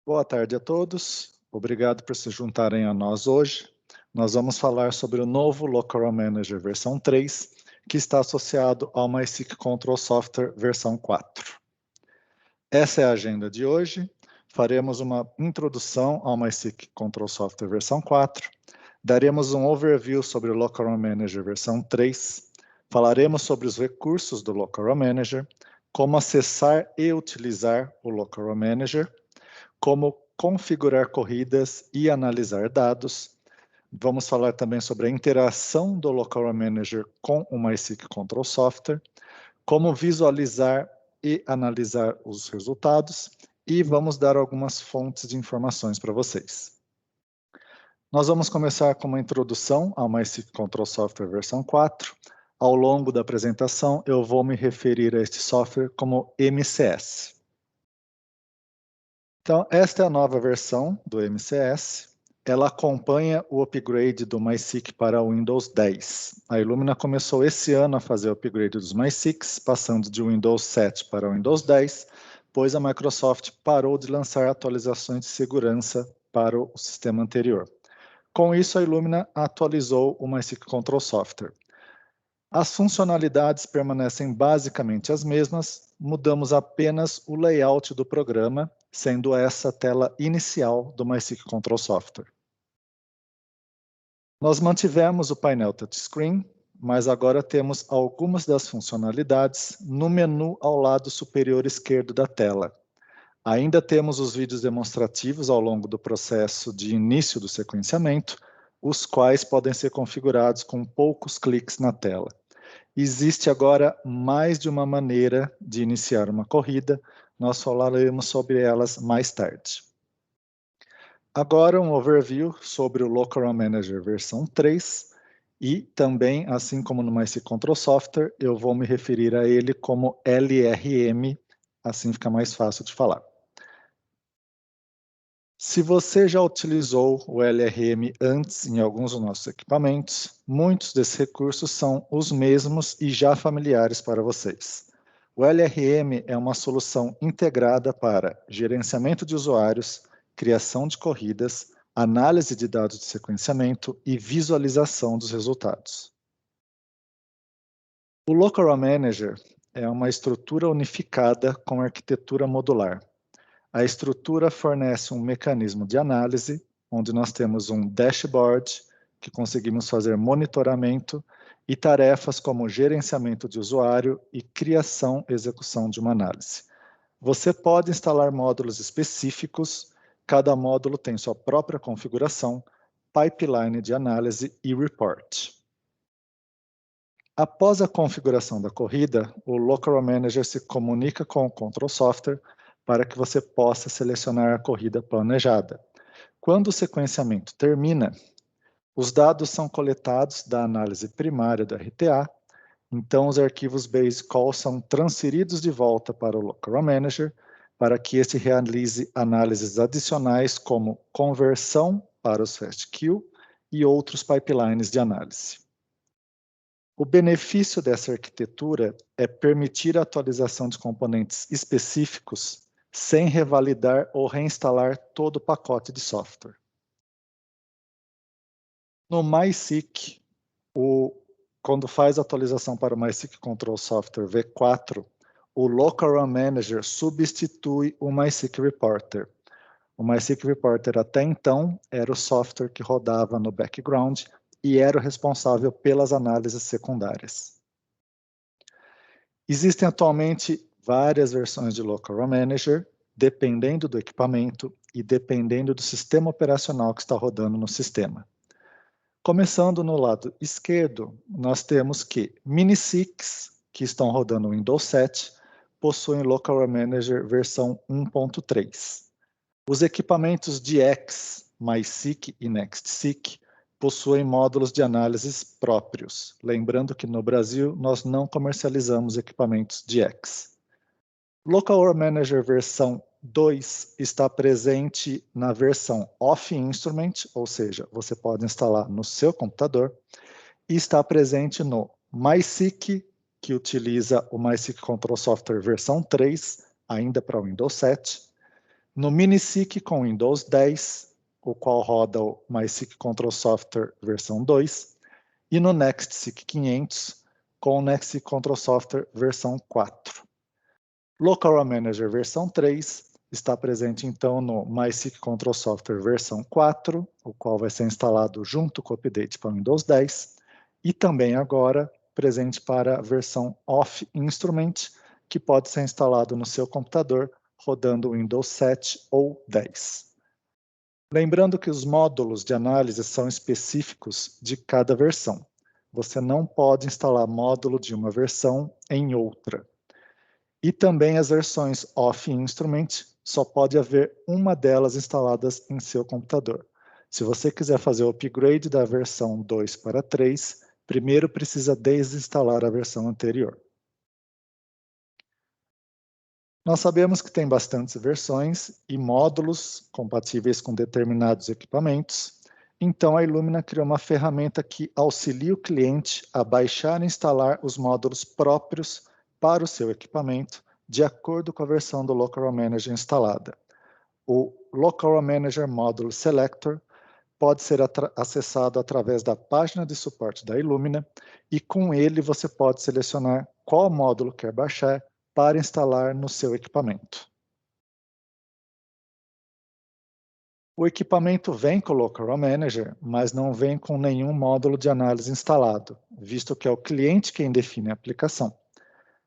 Boa tarde a todos. Obrigado por se juntarem a nós hoje. Nós vamos falar sobre o novo Local Manager versão 3, que está associado ao MySQL Control Software versão 4. Essa é a agenda de hoje. Faremos uma introdução ao MySQL Control Software versão 4. Daremos um overview sobre o Local Manager versão 3. Falaremos sobre os recursos do Local Manager, como acessar e utilizar o Local Manager, como configurar corridas e analisar dados. Vamos falar também sobre a interação do Local Manager com o MySQL Control Software, como visualizar e analisar os resultados, e vamos dar algumas fontes de informações para vocês. Nós vamos começar com uma introdução ao MySQL Control Software versão 4. Ao longo da apresentação, eu vou me referir a este software como MCS. Então, esta é a nova versão do MCS. Ela acompanha o upgrade do MySQL para o Windows 10. A Illumina começou esse ano a fazer o upgrade dos MySQLs, passando de Windows 7 para o Windows 10, pois a Microsoft parou de lançar atualizações de segurança para o sistema anterior. Com isso, a Illumina atualizou o MySQL Control Software. As funcionalidades permanecem basicamente as mesmas, mudamos apenas o layout do programa, sendo essa a tela inicial do MySQL Control Software. Nós mantivemos o painel touchscreen, mas agora temos algumas das funcionalidades no menu ao lado superior esquerdo da tela. Ainda temos os vídeos demonstrativos ao longo do processo de início do sequenciamento, os quais podem ser configurados com poucos cliques na tela. Existe agora mais de uma maneira de iniciar uma corrida, nós falaremos sobre elas mais tarde. Agora um overview sobre o Local Manager versão 3 e também, assim como no MySQL Control Software, eu vou me referir a ele como LRM, assim fica mais fácil de falar. Se você já utilizou o LRM antes em alguns dos nossos equipamentos, muitos desses recursos são os mesmos e já familiares para vocês. O LRM é uma solução integrada para gerenciamento de usuários, criação de corridas, análise de dados de sequenciamento e visualização dos resultados. O Local Manager é uma estrutura unificada com arquitetura modular. A estrutura fornece um mecanismo de análise, onde nós temos um dashboard, que conseguimos fazer monitoramento, e tarefas como gerenciamento de usuário e criação e execução de uma análise. Você pode instalar módulos específicos, cada módulo tem sua própria configuração, pipeline de análise e report. Após a configuração da corrida, o Local Manager se comunica com o Control Software para que você possa selecionar a corrida planejada. Quando o sequenciamento termina, os dados são coletados da análise primária do RTA, então os arquivos base call são transferidos de volta para o Local Manager para que este realize análises adicionais como conversão para os FastQ e outros pipelines de análise. O benefício dessa arquitetura é permitir a atualização de componentes específicos sem revalidar ou reinstalar todo o pacote de software. No MySQL, quando faz a atualização para o MySQL Control Software V4, o Local Manager substitui o MySQL Reporter. O MySQL Reporter até então era o software que rodava no background e era o responsável pelas análises secundárias. Existem atualmente várias versões de Local Manager, dependendo do equipamento e dependendo do sistema operacional que está rodando no sistema. Começando no lado esquerdo, nós temos que MiniSQs, que estão rodando no Windows 7, possuem Local Manager versão 1.3. Os equipamentos de X, MySQL e NextSQL, possuem módulos de análises próprios. Lembrando que no Brasil nós não comercializamos equipamentos de X. Local Manager versão 2 está presente na versão Off Instrument, ou seja, você pode instalar no seu computador, e está presente no MySQL, que utiliza o MySQL Control Software versão 3, ainda para o Windows 7, No MiniSeq com Windows 10, o qual roda o MySeq Control Software versão 2, e no NextSeq 500 com o NextSeq Control Software versão 4. Local RAW Manager versão 3 está presente então no MySeq Control Software versão 4, o qual vai ser instalado junto com o update para o Windows 10, e também agora presente para a versão Off Instrument, que pode ser instalado no seu computador rodando Windows 7 ou 10. Lembrando que os módulos de análise são específicos de cada versão. Você não pode instalar módulo de uma versão em outra. E também as versões Off Instrument, só pode haver uma delas instaladas em seu computador. Se você quiser fazer o upgrade da versão 2 para 3, primeiro precisa desinstalar a versão anterior. Nós sabemos que tem bastantes versões e módulos compatíveis com determinados equipamentos, então a Illumina criou uma ferramenta que auxilia o cliente a baixar e instalar os módulos próprios para o seu equipamento, de acordo com a versão do Local RAW Manager instalada. O Local RAW Manager Module Selector pode ser acessado através da página de suporte da Illumina e com ele você pode selecionar qual módulo quer baixar para instalar no seu equipamento. O equipamento vem com o Local RAW Manager, mas não vem com nenhum módulo de análise instalado, visto que é o cliente quem define a aplicação.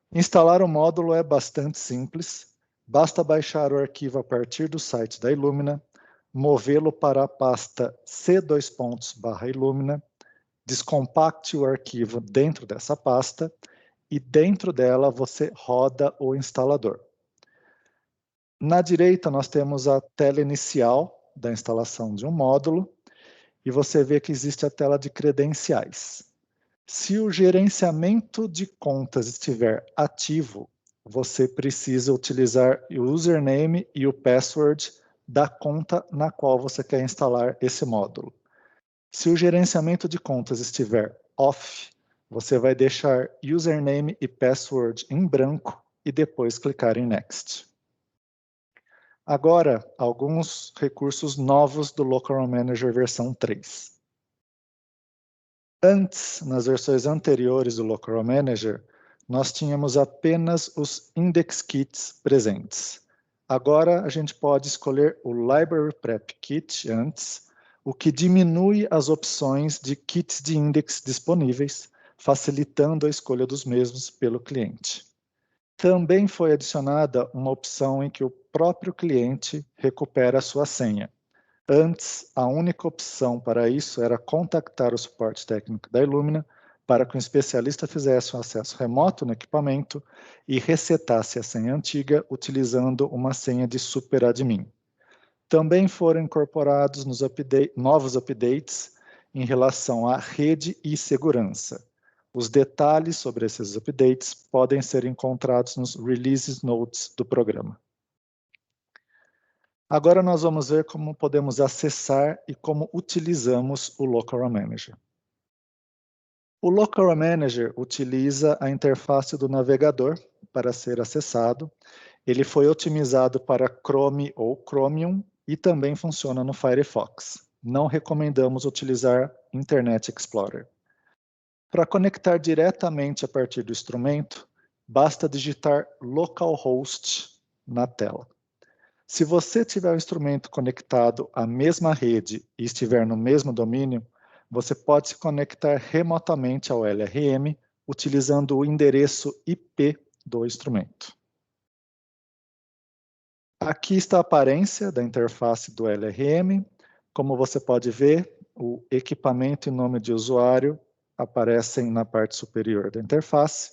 Instalar o módulo é bastante simples, basta baixar o arquivo a partir do site da Illumina, movê-lo para a pasta c:/Illumina, descompacte o arquivo dentro dessa pasta e dentro dela você roda o instalador. Na direita nós temos a tela inicial da instalação de um módulo e você vê que existe a tela de credenciais. Se o gerenciamento de contas estiver ativo, você precisa utilizar o username e o password da conta na qual você quer instalar esse módulo. Se o gerenciamento de contas estiver off, você vai deixar username e password em branco e depois clicar em Next. Agora, alguns recursos novos do Local RAW Manager versão 3. Antes, nas versões anteriores do Local RAW Manager, nós tínhamos apenas os Index Kits presentes. Agora, a gente pode escolher o Library Prep Kit antes, o que diminui as opções de kits de index disponíveis, facilitando a escolha dos mesmos pelo cliente. Também foi adicionada uma opção em que o próprio cliente recupera a sua senha. Antes, a única opção para isso era contactar o suporte técnico da Illumina para que um especialista fizesse um acesso remoto no equipamento e resetasse a senha antiga utilizando uma senha de superadmin. Também foram incorporados novos updates em relação à rede e segurança. Os detalhes sobre esses updates podem ser encontrados nos Release Notes do programa. Agora nós vamos ver como podemos acessar e como utilizamos o Local RAW Manager. O Local RAW Manager utiliza a interface do navegador para ser acessado. Ele foi otimizado para Chrome ou Chromium e também funciona no Firefox. Não recomendamos utilizar Internet Explorer. Para conectar diretamente a partir do instrumento, basta digitar localhost na tela. Se você tiver o instrumento conectado à mesma rede e estiver no mesmo domínio, você pode se conectar remotamente ao LRM utilizando o endereço IP do instrumento. Aqui está a aparência da interface do LRM. Como você pode ver, o equipamento e nome de usuário aparecem na parte superior da interface.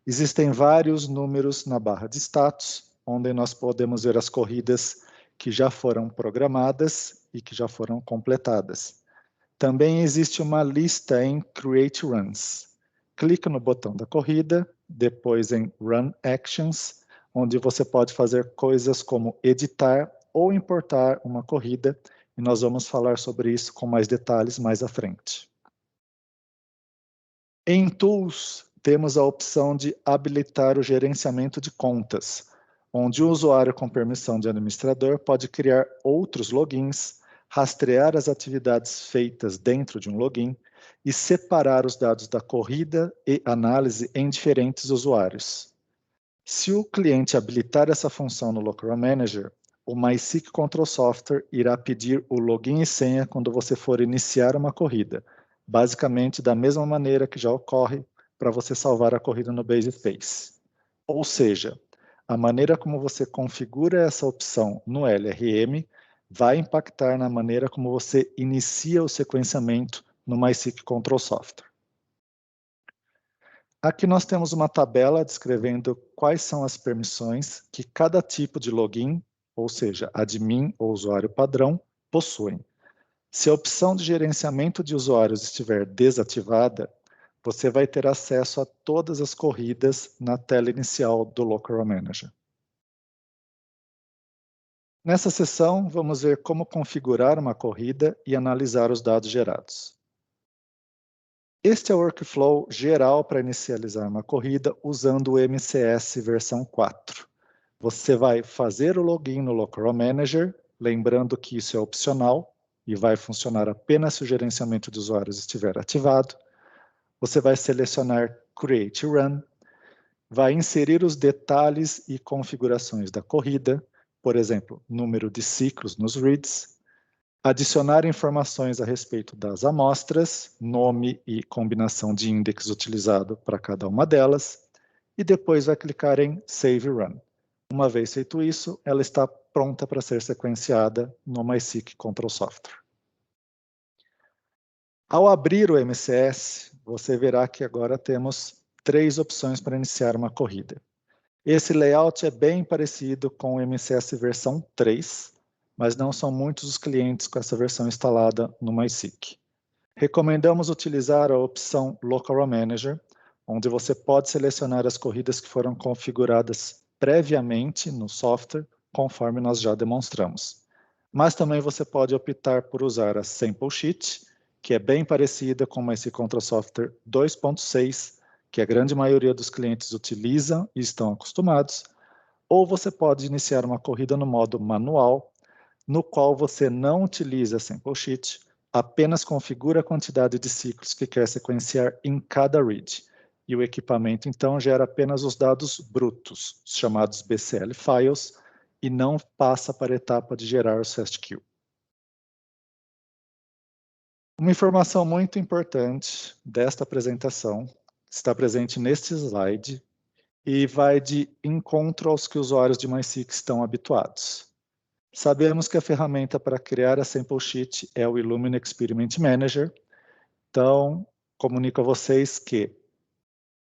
Existem vários números na barra de status, onde nós podemos ver as corridas que já foram programadas e que já foram completadas. Também existe uma lista em Create Runs. Clique no botão da corrida, depois em Run Actions, onde você pode fazer coisas como editar ou importar uma corrida, e nós vamos falar sobre isso com mais detalhes mais à frente. Em Tools, temos a opção de habilitar o gerenciamento de contas, onde o usuário com permissão de administrador pode criar outros logins, rastrear as atividades feitas dentro de um login e separar os dados da corrida e análise em diferentes usuários. Se o cliente habilitar essa função no Lockerman Manager, o MySQL Control Software irá pedir o login e senha quando você for iniciar uma corrida, basicamente da mesma maneira que já ocorre para você salvar a corrida no BaseSpace. Ou seja, a maneira como você configura essa opção no LRM vai impactar na maneira como você inicia o sequenciamento no MySQL Control Software. Aqui nós temos uma tabela descrevendo quais são as permissões que cada tipo de login, ou seja, admin ou usuário padrão, possuem. Se a opção de gerenciamento de usuários estiver desativada, você vai ter acesso a todas as corridas na tela inicial do Lockerman Manager. Nessa sessão, vamos ver como configurar uma corrida e analisar os dados gerados. Este é o workflow geral para inicializar uma corrida usando o MCS versão 4. Você vai fazer o login no Lockerman Manager, lembrando que isso é opcional e vai funcionar apenas se o gerenciamento de usuários estiver ativado. Você vai selecionar Create Run, vai inserir os detalhes e configurações da corrida, por exemplo, número de ciclos nos reads, adicionar informações a respeito das amostras, nome e combinação de index utilizado para cada uma delas, e depois vai clicar em Save Run. Uma vez feito isso, ela está pronta para ser sequenciada no MySQL Control Software. Ao abrir o MCS, você verá que agora temos 3 opções para iniciar uma corrida. Esse layout é bem parecido com o MCS versão 3, mas não são muitos os clientes com essa versão instalada no MySQL. Recomendamos utilizar a opção Lockerman Manager, onde você pode selecionar as corridas que foram configuradas previamente no software, conforme nós já demonstramos. Mas também você pode optar por usar a Sample Sheet, que é bem parecida com esse Control Software 2.6, que a grande maioria dos clientes utilizam e estão acostumados, ou você pode iniciar uma corrida no modo manual, no qual você não utiliza a Sample Sheet, apenas configura a quantidade de ciclos que quer sequenciar em cada read, e o equipamento então gera apenas os dados brutos, chamados BCL files, e não passa para a etapa de gerar os FastQ. Uma informação muito importante desta apresentação está presente neste slide e vai de encontro aos que usuários de MySQL estão habituados. Sabemos que a ferramenta para criar a Sample Sheet é o Illumina Experiment Manager, então comunico a vocês que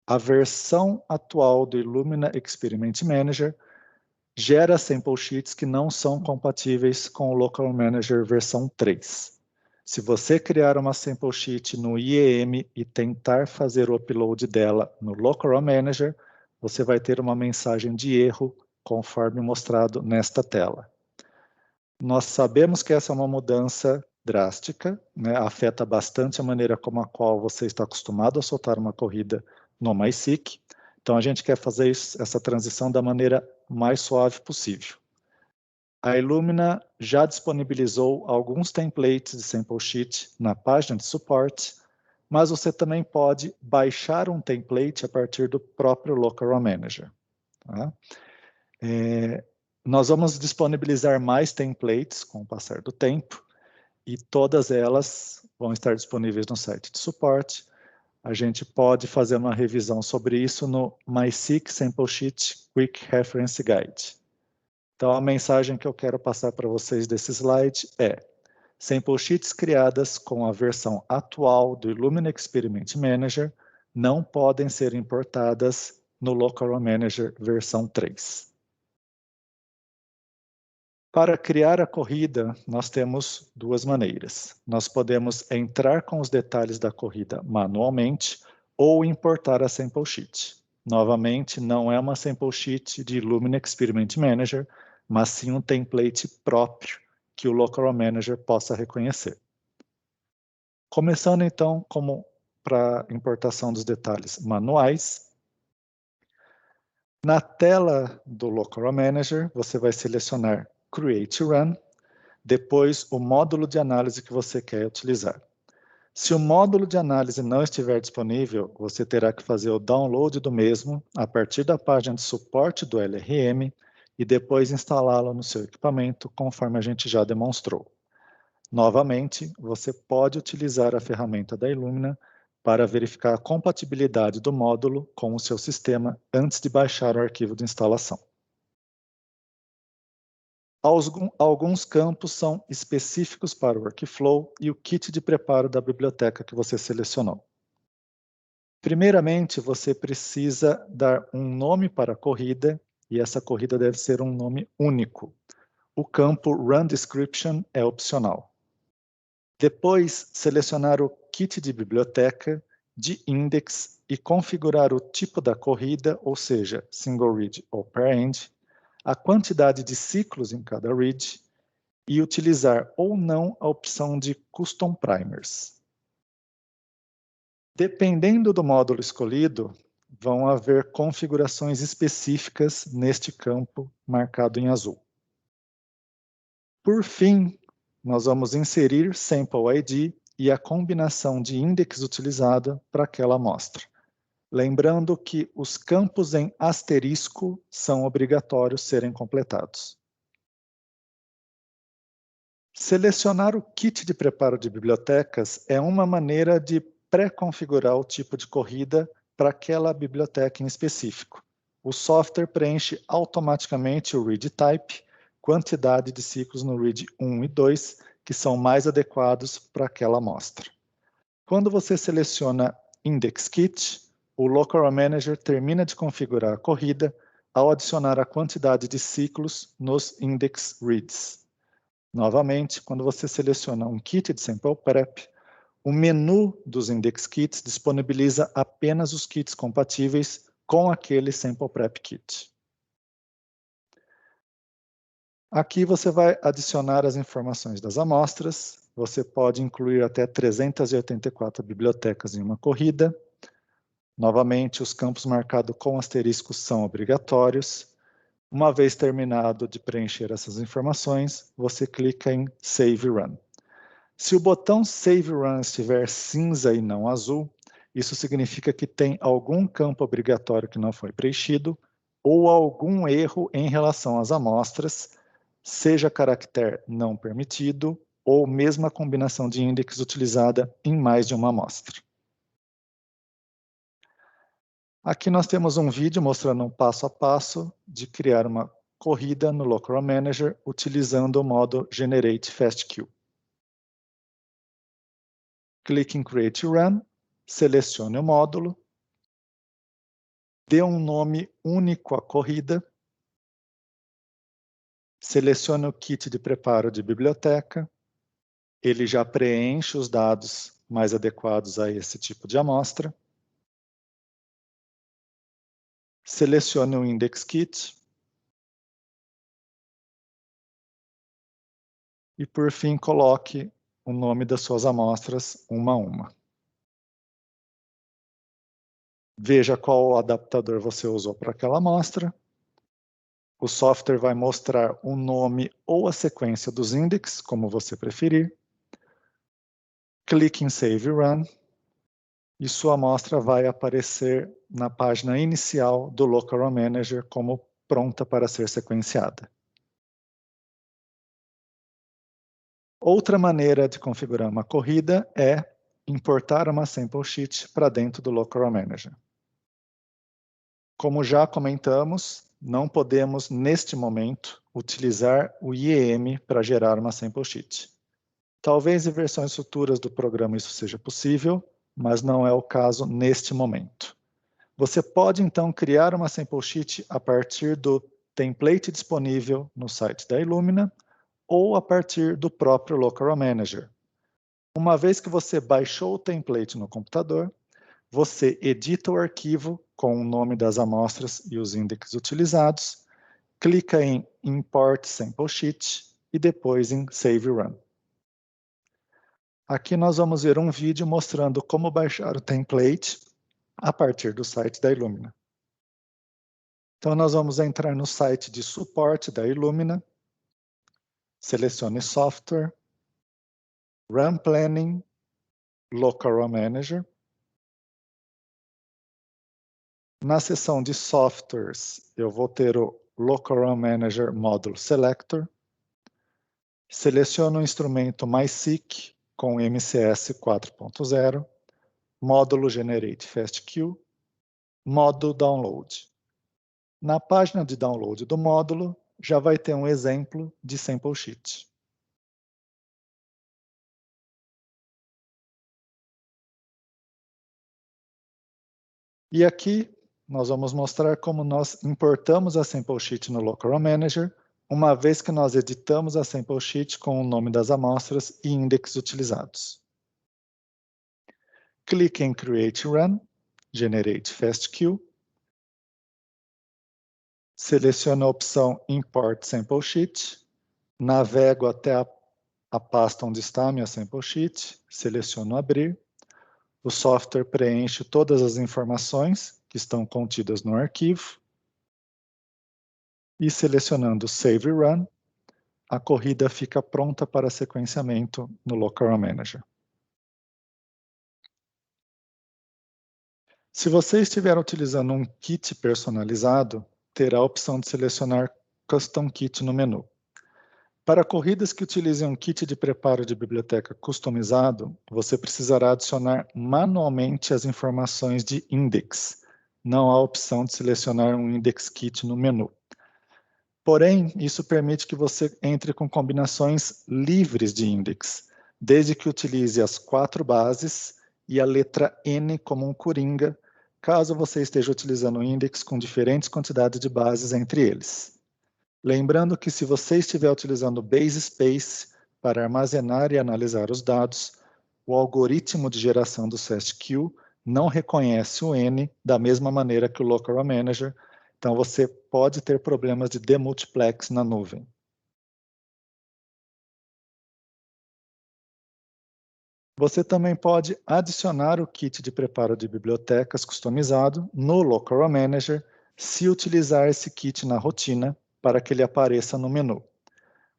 a versão atual do Illumina Experiment Manager gera Sample Sheets que não são compatíveis com o Lockerman Manager versão 3. Se você criar uma Sample Sheet no IEM e tentar fazer o upload dela no Lockerman Manager, você vai ter uma mensagem de erro, conforme mostrado nesta tela. Nós sabemos que essa é uma mudança drástica, né? Afeta bastante a maneira como a qual você está acostumado a soltar uma corrida no MySQL. Então, a gente quer fazer essa transição da maneira mais suave possível. A Illumina já disponibilizou alguns templates de Sample Sheet na página de suporte, mas você também pode baixar um template a partir do próprio Lockerman Manager. Tá? Nós vamos disponibilizar mais templates com o passar do tempo, e todas elas vão estar disponíveis no site de suporte. A gente pode fazer uma revisão sobre isso no MySQL Sample Sheet Quick Reference Guide. Então, a mensagem que eu quero passar para vocês desse slide é: Sample Sheets criadas com a versão atual do Illumina Experiment Manager não podem ser importadas no Lockerman Manager versão 3. Para criar a corrida, nós temos 2 maneiras. Nós podemos entrar com os detalhes da corrida manualmente ou importar a Sample Sheet. Novamente, não é uma Sample Sheet de Illumina Experiment Manager, mas sim um template próprio que o Lockerman Manager possa reconhecer. Começando então para importação dos detalhes manuais, Na tela do Local Manager, você vai selecionar Create Run, depois o módulo de análise que você quer utilizar. Se o módulo de análise não estiver disponível, você terá que fazer o download do mesmo a partir da página de suporte do LRM e depois instalá-lo no seu equipamento, conforme a gente já demonstrou. Novamente, você pode utilizar a ferramenta da Illumina para verificar a compatibilidade do módulo com o seu sistema antes de baixar o arquivo de instalação. Alguns campos são específicos para o workflow e o kit de preparo da biblioteca que você selecionou. Primeiramente, você precisa dar um nome para a corrida, e essa corrida deve ser um nome único. O campo Run Description é opcional. Depois, selecionar o kit de biblioteca, de index e configurar o tipo da corrida, ou seja, single read ou pair-end, a quantidade de ciclos em cada read e utilizar ou não a opção de Custom Primers. Dependendo do módulo escolhido, vão haver configurações específicas neste campo marcado em azul. Por fim, nós vamos inserir Sample ID e a combinação de index utilizada para aquela amostra. Lembrando que os campos em asterisco são obrigatórios serem completados. Selecionar o kit de preparo de bibliotecas é uma maneira de pré-configurar o tipo de corrida para aquela biblioteca em específico. O software preenche automaticamente o read type, quantidade de ciclos no read 1 e 2, que são mais adequados para aquela amostra. Quando você seleciona Index Kit, o Local Manager termina de configurar a corrida ao adicionar a quantidade de ciclos nos Index Reads. Novamente, quando você seleciona um kit de Sample Prep, o menu dos Index Kits disponibiliza apenas os kits compatíveis com aquele Sample Prep Kit. Aqui você vai adicionar as informações das amostras, você pode incluir até 384 bibliotecas em uma corrida. Novamente, os campos marcados com asterisco são obrigatórios. Uma vez terminado de preencher essas informações, você clica em Save Run. Se o botão Save Run estiver cinza e não azul, isso significa que tem algum campo obrigatório que não foi preenchido ou algum erro em relação às amostras, seja caractere não permitido ou mesmo a combinação de índex utilizada em mais de uma amostra. Aqui nós temos um vídeo mostrando um passo a passo de criar uma corrida no Local Manager utilizando o modo Generate Fast Queue. Clique em Create Run, selecione o módulo, dê um nome único à corrida, selecione o kit de preparo de biblioteca, ele já preenche os dados mais adequados a esse tipo de amostra. Selecione o Index Kit. E, por fim, coloque o nome das suas amostras uma a uma. Veja qual adaptador você usou para aquela amostra. O software vai mostrar o nome ou a sequência dos índices, como você preferir. Clique em Save Run e sua amostra vai aparecer na página inicial do Local Manager como pronta para ser sequenciada. Outra maneira de configurar uma corrida é importar uma sample sheet para dentro do Local Manager. Como já comentamos, não podemos, neste momento, utilizar o IEM para gerar uma sample sheet. Talvez em versões futuras do programa isso seja possível, mas não é o caso neste momento. Você pode, então, criar uma sample sheet a partir do template disponível no site da Illumina ou a partir do próprio Local Manager. Uma vez que você baixou o template no computador, você edita o arquivo com o nome das amostras e os índices utilizados, clica em Import Sample Sheet e depois em Save Run. Aqui nós vamos ver um vídeo mostrando como baixar o template a partir do site da Illumina. Então, nós vamos entrar no site de suporte da Illumina, selecione Software, Run Planning, Local Run Manager. Na seção de Softwares, eu vou ter o Local Run Manager Module Selector. Seleciono o instrumento MySeq com MCS 4.0, módulo Generate FastQ, módulo Download. Na página de download do módulo, já vai ter um exemplo de sample sheet. E aqui nós vamos mostrar como nós importamos a sample sheet no Local Run Manager, uma vez que nós editamos a sample sheet com o nome das amostras e índices utilizados. Clique em Create Run, Generate FastQ. Seleciono a opção Import Sample Sheet. Navego até a pasta onde está a minha sample sheet. Seleciono Abrir. O software preenche todas as informações que estão contidas no arquivo. E selecionando Save Run, a corrida fica pronta para sequenciamento no Local Run Manager. Se você estiver utilizando um kit personalizado, terá a opção de selecionar Custom Kit no menu. Para corridas que utilizem um kit de preparo de biblioteca customizado, você precisará adicionar manualmente as informações de index. Não há opção de selecionar um index kit no menu. Porém, isso permite que você entre com combinações livres de index, desde que utilize as 4 bases e a letra N como um coringa, caso você esteja utilizando um index com diferentes quantidades de bases entre eles. Lembrando que se você estiver utilizando Base Space para armazenar e analisar os dados, o algoritmo de geração do FastQ não reconhece o N da mesma maneira que o Local Run Manager, então você pode ter problemas de demultiplex na nuvem. Você também pode adicionar o kit de preparo de bibliotecas customizado no Local Run Manager se utilizar esse kit na rotina para que ele apareça no menu.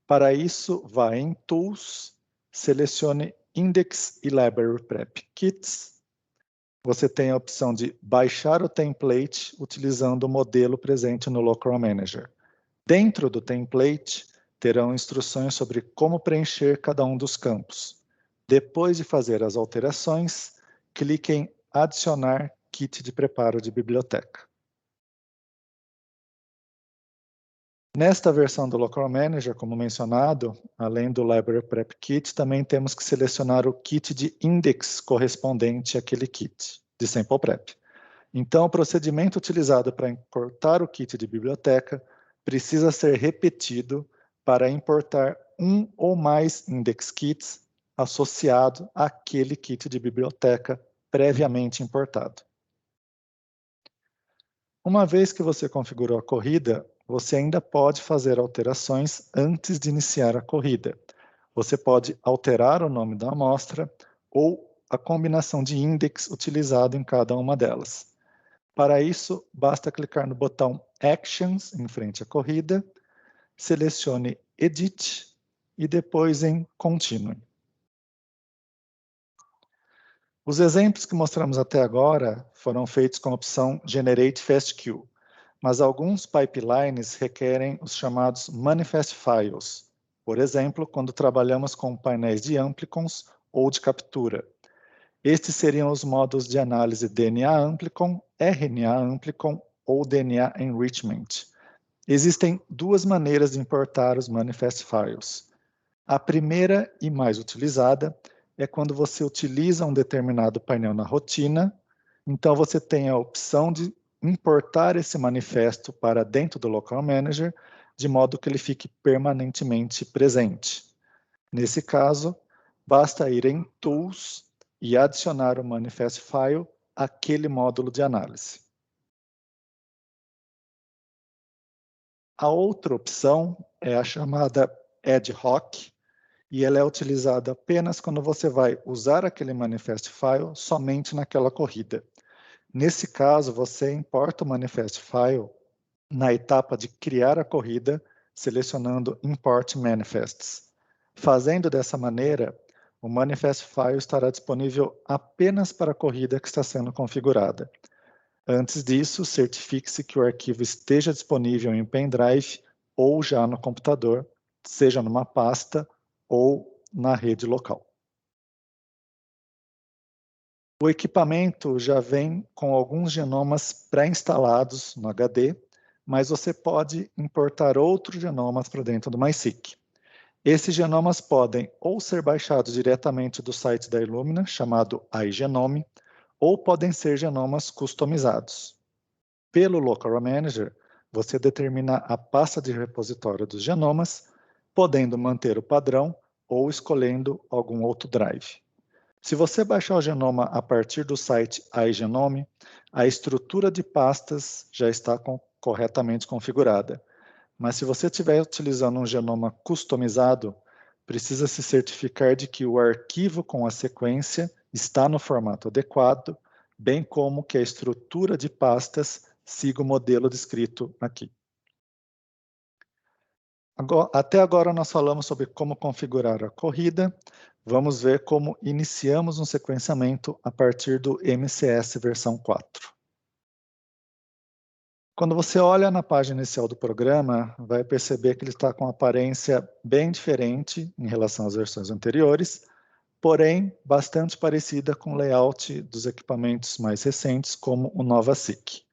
Para isso, vá em Tools, selecione Index e Library Prep Kits. Você tem a opção de baixar o template utilizando o modelo presente no Local Run Manager. Dentro do template, terão instruções sobre como preencher cada um dos campos. Depois de fazer as alterações, clique em Adicionar Kit de preparo de biblioteca. Nesta versão do Local Manager, como mencionado, além do Library Prep Kit, também temos que selecionar o kit de index correspondente àquele kit de Sample Prep. Então, o procedimento utilizado para importar o kit de biblioteca precisa ser repetido para importar um ou mais index kits associado àquele kit de biblioteca previamente importado. Uma vez que você configurou a corrida, você ainda pode fazer alterações antes de iniciar a corrida. Você pode alterar o nome da amostra ou a combinação de index utilizado em cada uma delas. Para isso, basta clicar no botão Actions em frente à corrida, selecione Edit e depois em Continue. Os exemplos que mostramos até agora foram feitos com a opção Generate FastQ, mas alguns pipelines requerem os chamados Manifest Files, por exemplo, quando trabalhamos com painéis de amplicons ou de captura. Estes seriam os modos de análise DNA Amplicon, RNA Amplicon ou DNA Enrichment. Existem duas maneiras de importar os Manifest Files. A primeira e mais utilizada é quando você utiliza um determinado painel na rotina, então você tem a opção de importar esse manifesto para dentro do Local Manager, de modo que ele fique permanentemente presente. Nesse caso, basta ir em Tools e adicionar o Manifest File àquele módulo de análise. A outra opção é a chamada Ad Hoc, e ela é utilizada apenas quando você vai usar aquele Manifest File somente naquela corrida. Nesse caso, você importa o Manifest File na etapa de criar a corrida, selecionando Import Manifests. Fazendo dessa maneira, o Manifest File estará disponível apenas para a corrida que está sendo configurada. Antes disso, certifique-se que o arquivo esteja disponível em pendrive ou já no computador, seja numa pasta ou na rede local. O equipamento já vem com alguns genomas pré-instalados no HD, mas você pode importar outros genomas para dentro do MySeq. Esses genomas podem ou ser baixados diretamente do site da Illumina, chamado iGenome, ou podem ser genomas customizados. Pelo Local Manager, você determina a pasta de repositório dos genomas, podendo manter o padrão ou escolhendo algum outro drive. Se você baixar o genoma a partir do site iGenome, a estrutura de pastas já está corretamente configurada. Mas se você estiver utilizando um genoma customizado, precisa se certificar de que o arquivo com a sequência está no formato adequado, bem como que a estrutura de pastas siga o modelo descrito aqui. Até agora nós falamos sobre como configurar a corrida. Vamos ver como iniciamos um sequenciamento a partir do MCS versão 4. Quando você olha na página inicial do programa, vai perceber que ele está com uma aparência bem diferente em relação às versões anteriores, porém bastante parecida com o layout dos equipamentos mais recentes, como o NovaSeq.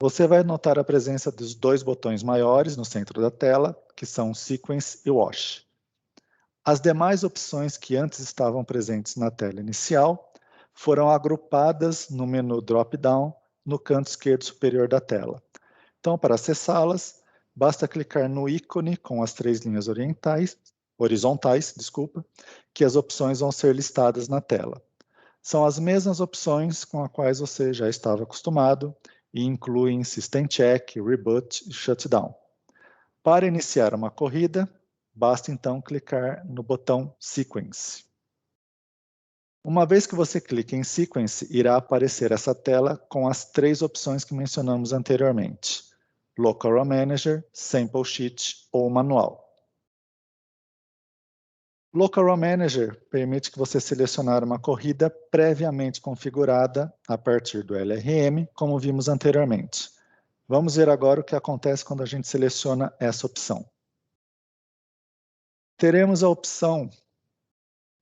Você vai notar a presença dos dois botões maiores no centro da tela, que são Sequence e Wash. As demais opções que antes estavam presentes na tela inicial foram agrupadas no menu drop-down no canto esquerdo superior da tela. Então, para acessá-las, basta clicar no ícone com as 3 linhas horizontais, que as opções vão ser listadas na tela. São as mesmas opções com as quais você já estava acostumado e incluem System Check, Reboot e Shutdown. Para iniciar uma corrida, basta então clicar no botão Sequence. Uma vez que você clica em Sequence, irá aparecer essa tela com as 3 opções que mencionamos anteriormente: Local Raw Manager, Sample Sheet ou Manual. Local Raw Manager permite que você selecionar uma corrida previamente configurada a partir do LRM, como vimos anteriormente. Vamos ver agora o que acontece quando a gente seleciona essa opção. Teremos a opção,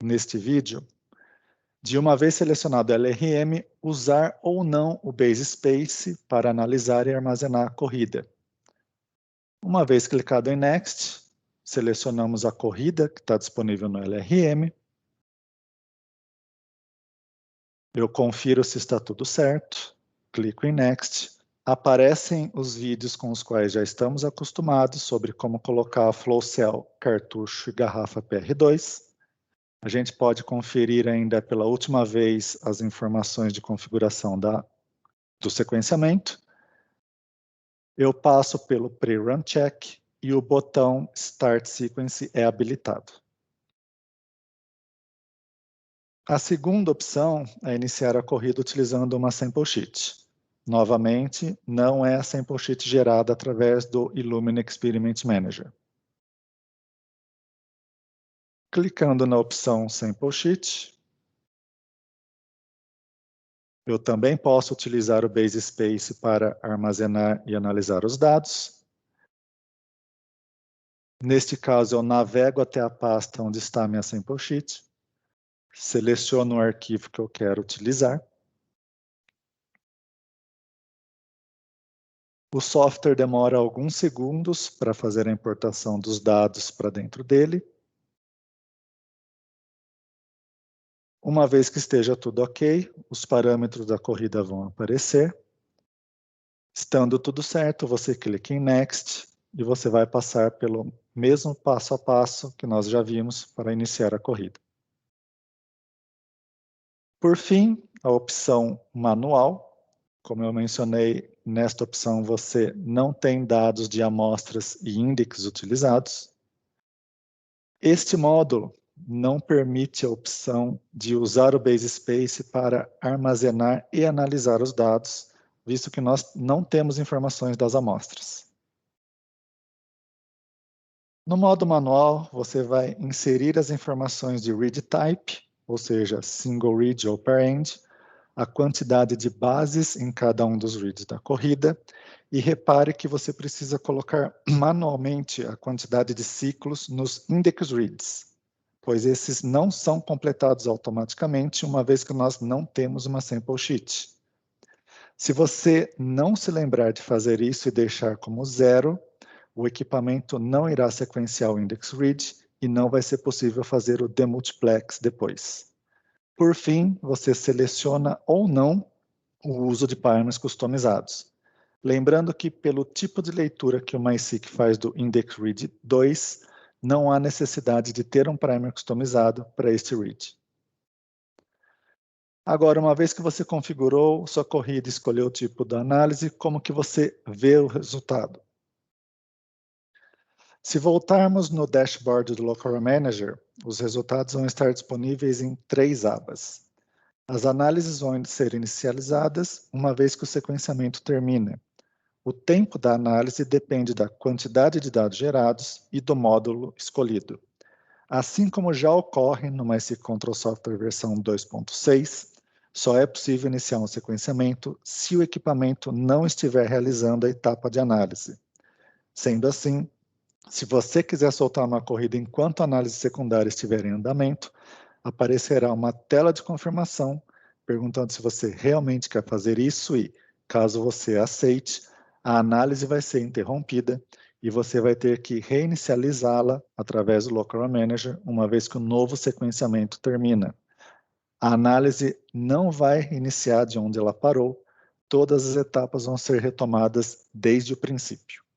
neste vídeo, de uma vez selecionado o LRM, usar ou não o Base Space para analisar e armazenar a corrida. Uma vez clicado em Next, selecionamos a corrida que está disponível no LRM. Eu confiro se está tudo certo, clico em Next. Aparecem os vídeos com os quais já estamos acostumados sobre como colocar flow cell, cartucho e garrafa PR2. A gente pode conferir ainda pela última vez as informações de configuração do sequenciamento. Eu passo pelo Pre-Run Check e o botão Start Sequence é habilitado. A segunda opção é iniciar a corrida utilizando uma Sample Sheet. Novamente, não é a Sample Sheet gerada através do Illumina Experiment Manager. Clicando na opção Sample Sheet, eu também posso utilizar o Base Space para armazenar e analisar os dados. Neste caso, eu navego até a pasta onde está a minha Sample Sheet, seleciono o arquivo que eu quero utilizar. O software demora alguns segundos para fazer a importação dos dados para dentro dele. Uma vez que esteja tudo ok, os parâmetros da corrida vão aparecer. Estando tudo certo, você clica em Next e você vai passar pelo mesmo passo a passo que nós já vimos para iniciar a corrida. Por fim, a opção Manual. Como eu mencionei, nesta opção você não tem dados de amostras e índices utilizados. Este módulo não permite a opção de usar o Base Space para armazenar e analisar os dados, visto que nós não temos informações das amostras. No modo manual, você vai inserir as informações de read type, ou seja, single read ou parend, a quantidade de bases em cada um dos reads da corrida, e repare que você precisa colocar manualmente a quantidade de ciclos nos index reads, pois esses não são completados automaticamente, uma vez que nós não temos uma sample sheet. Se você não se lembrar de fazer isso e deixar como 0, o equipamento não irá sequenciar o index read e não vai ser possível fazer o demultiplex depois. Por fim, você seleciona ou não o uso de parâmetros customizados. Lembrando que, pelo tipo de leitura que o MySQL faz do index read 2, não há necessidade de ter um parâmetro customizado para este read. Agora, uma vez que você configurou sua corrida e escolheu o tipo da análise, como que você vê o resultado? Se voltarmos no dashboard do Local Manager, os resultados vão estar disponíveis em 3 abas. As análises vão ser inicializadas uma vez que o sequenciamento termina. O tempo da análise depende da quantidade de dados gerados e do módulo escolhido. Assim como já ocorre no MySQL Control Software versão 2.6, só é possível iniciar um sequenciamento se o equipamento não estiver realizando a etapa de análise. Sendo assim, se você quiser soltar uma corrida enquanto a análise secundária estiver em andamento, aparecerá uma tela de confirmação perguntando se você realmente quer fazer isso e, caso você aceite, a análise vai ser interrompida e você vai ter que reinicializá-la através do Local Manager, uma vez que o novo sequenciamento termina. A análise não vai iniciar de onde ela parou, todas as etapas vão ser retomadas desde o princípio.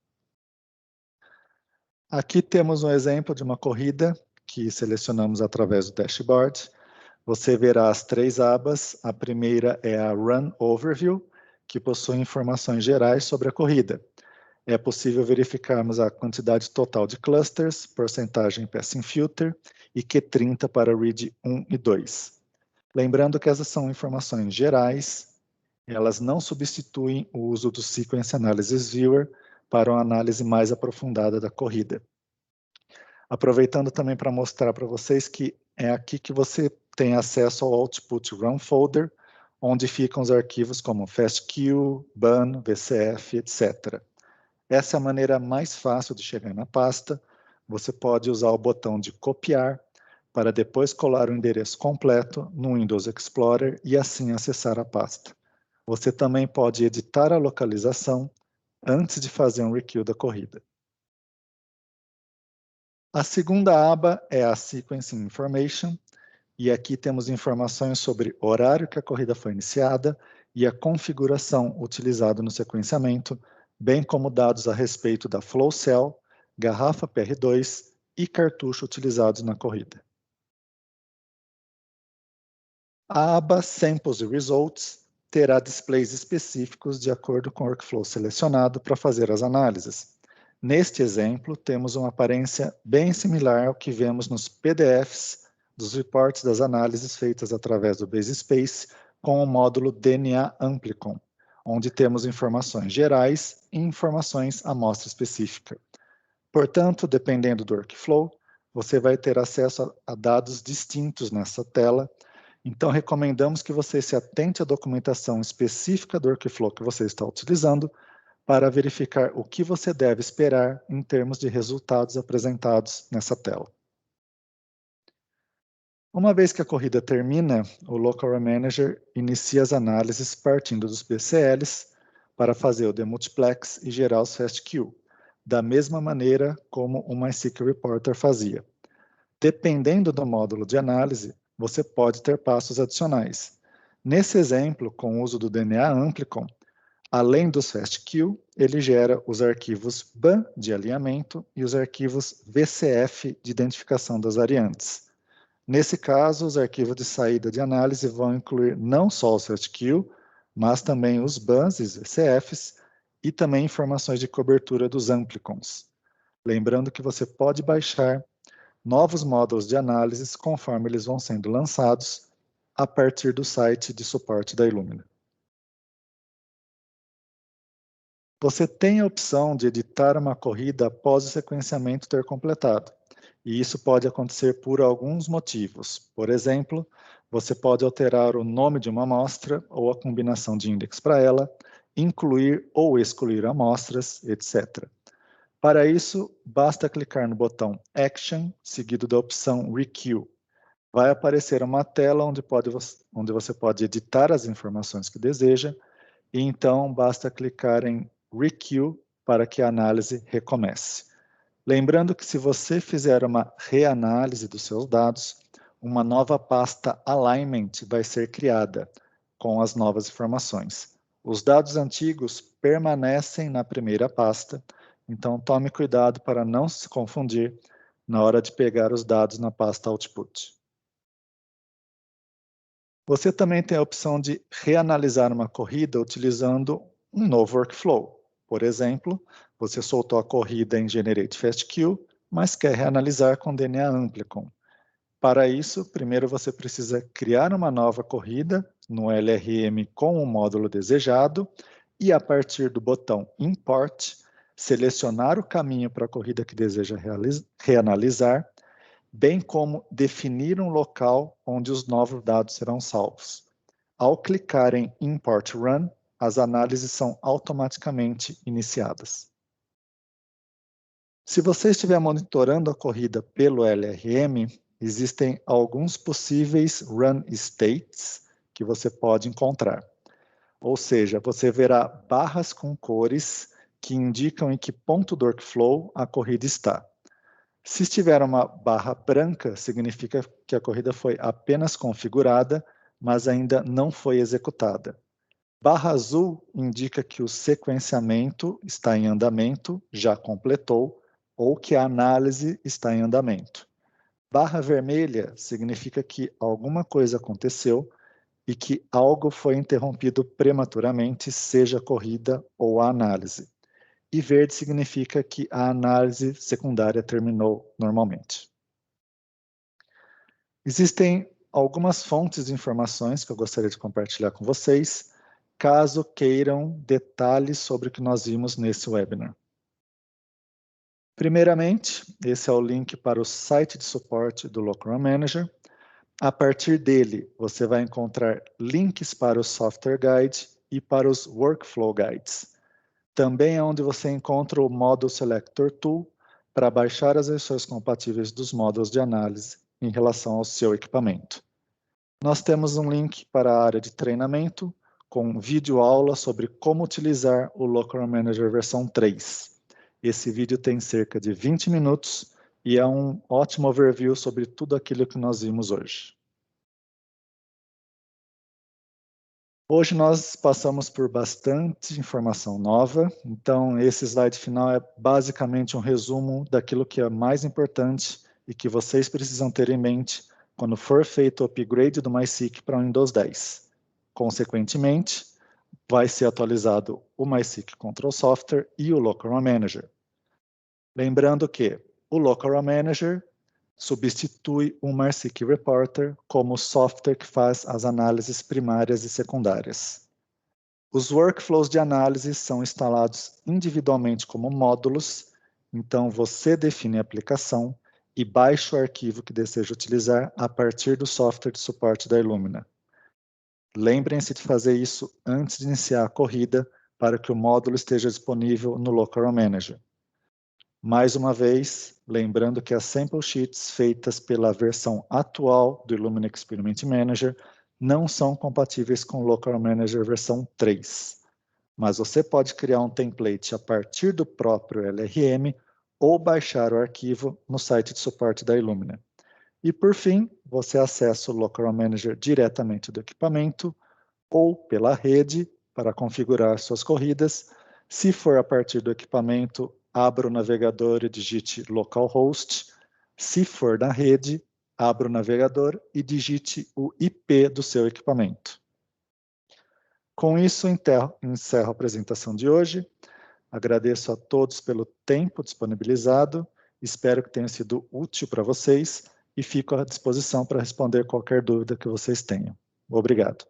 Aqui temos um exemplo de uma corrida que selecionamos através do dashboard. Você verá as 3 abas. A primeira é a Run Overview, que possui informações gerais sobre a corrida. É possível verificarmos a quantidade total de clusters, porcentagem passing filter e Q30 para read 1 e 2. Lembrando que essas são informações gerais, elas não substituem o uso do Sequence Analysis Viewer para uma análise mais aprofundada da corrida. Aproveitando também para mostrar para vocês que é aqui que você tem acesso ao Output Run Folder, onde ficam os arquivos como FastQ, BAN, VCF, etc. Essa é a maneira mais fácil de chegar na pasta. Você pode usar o botão de copiar para depois colar o endereço completo no Windows Explorer e assim acessar a pasta. Você também pode editar a localização antes de fazer um requeue da corrida. A segunda aba é a Sequencing Information, e aqui temos informações sobre o horário que a corrida foi iniciada e a configuração utilizada no sequenciamento, bem como dados a respeito da Flow Cell, garrafa PR2 e cartucho utilizados na corrida. A aba Samples e Results terá displays específicos de acordo com o workflow selecionado para fazer as análises. Neste exemplo, temos uma aparência bem similar ao que vemos nos PDFs dos reportes das análises feitas através do BaseSpace com o módulo DNA Amplicon, onde temos informações gerais e informações amostra específica. Portanto, dependendo do workflow, você vai ter acesso a dados distintos nessa tela. Então, recomendamos que você se atente à documentação específica do workflow que você está utilizando para verificar o que você deve esperar em termos de resultados apresentados nessa tela. Uma vez que a corrida termina, o Local Manager inicia as análises partindo dos PCLs para fazer o demultiplex e gerar os FastQ, da mesma maneira como o MySQL Reporter fazia. Dependendo do módulo de análise, você pode ter passos adicionais. Nesse exemplo, com o uso do DNA Amplicon, além dos FastQ, ele gera os arquivos BAN de alinhamento e os arquivos VCF de identificação das variantes. Nesse caso, os arquivos de saída de análise vão incluir não só os FastQ, mas também os BANs e VCFs e também informações de cobertura dos Amplicons. Lembrando que você pode baixar novos módulos de análise conforme eles vão sendo lançados a partir do site de suporte da Illumina. Você tem a opção de editar uma corrida após o sequenciamento ter completado. E isso pode acontecer por alguns motivos. Por exemplo, você pode alterar o nome de uma amostra ou a combinação de índices para ela, incluir ou excluir amostras, etc. Para isso, basta clicar no botão Action, seguido da opção Requeue. Vai aparecer uma tela onde você pode editar as informações que deseja, e então basta clicar em Requeue para que a análise recomece. Lembrando que se você fizer uma reanálise dos seus dados, uma nova pasta Alignment vai ser criada com as novas informações. Os dados antigos permanecem na primeira pasta, então tome cuidado para não se confundir na hora de pegar os dados na pasta Output. Você também tem a opção de reanalisar uma corrida utilizando um novo workflow. Por exemplo, você soltou a corrida em GenerateFastQ, mas quer reanalisar com DNA Amplicon. Para isso, primeiro você precisa criar uma nova corrida no LRM com o módulo desejado e, a partir do botão Import, selecionar o caminho para a corrida que deseja reanalisar, bem como definir um local onde os novos dados serão salvos. Ao clicar em Import Run, as análises são automaticamente iniciadas. Se você estiver monitorando a corrida pelo LRM, existem alguns possíveis run states que você pode encontrar. Ou seja, você verá barras com cores que indicam em que ponto do workflow a corrida está. Se estiver uma barra branca, significa que a corrida foi apenas configurada, mas ainda não foi executada. Barra azul indica que o sequenciamento está em andamento, já completou, ou que a análise está em andamento. Barra vermelha significa que alguma coisa aconteceu e que algo foi interrompido prematuramente, seja a corrida ou a análise. E verde significa que a análise secundária terminou normalmente. Existem algumas fontes de informações que eu gostaria de compartilhar com vocês, caso queiram detalhes sobre o que nós vimos nesse webinar. Primeiramente, esse é o link para o site de suporte do Local Manager. A partir dele, você vai encontrar links para o Software Guide e para os Workflow Guides. Também é onde você encontra o Model Selector Tool para baixar as versões compatíveis dos módulos de análise em relação ao seu equipamento. Nós temos um link para a área de treinamento, com vídeo aula sobre como utilizar o Local Manager versão 3. Esse vídeo tem cerca de 20 minutos e é um ótimo overview sobre tudo aquilo que nós vimos hoje. Hoje nós passamos por bastante informação nova, então esse slide final é basicamente um resumo daquilo que é mais importante e que vocês precisam ter em mente quando for feito o upgrade do MySQL para o Windows 10. Consequentemente, vai ser atualizado o MySQL Control Software e o Local Manager. Lembrando que o Local Manager substitui o MySQL Reporter como software que faz as análises primárias e secundárias. Os workflows de análise são instalados individualmente como módulos, então você define a aplicação e baixa o arquivo que deseja utilizar a partir do software de suporte da Illumina. Lembrem-se de fazer isso antes de iniciar a corrida para que o módulo esteja disponível no Local Manager. Mais uma vez, lembrando que as sample sheets feitas pela versão atual do Illumina Experiment Manager não são compatíveis com o Local Manager versão 3. Mas você pode criar um template a partir do próprio LRM ou baixar o arquivo no site de suporte da Illumina. E por fim, você acessa o Local Manager diretamente do equipamento ou pela rede para configurar suas corridas. Se for a partir do equipamento, abra o navegador e digite localhost. Se for na rede, abra o navegador e digite o IP do seu equipamento. Com isso, encerro a apresentação de hoje. Agradeço a todos pelo tempo disponibilizado. Espero que tenha sido útil para vocês e fico à disposição para responder qualquer dúvida que vocês tenham. Obrigado.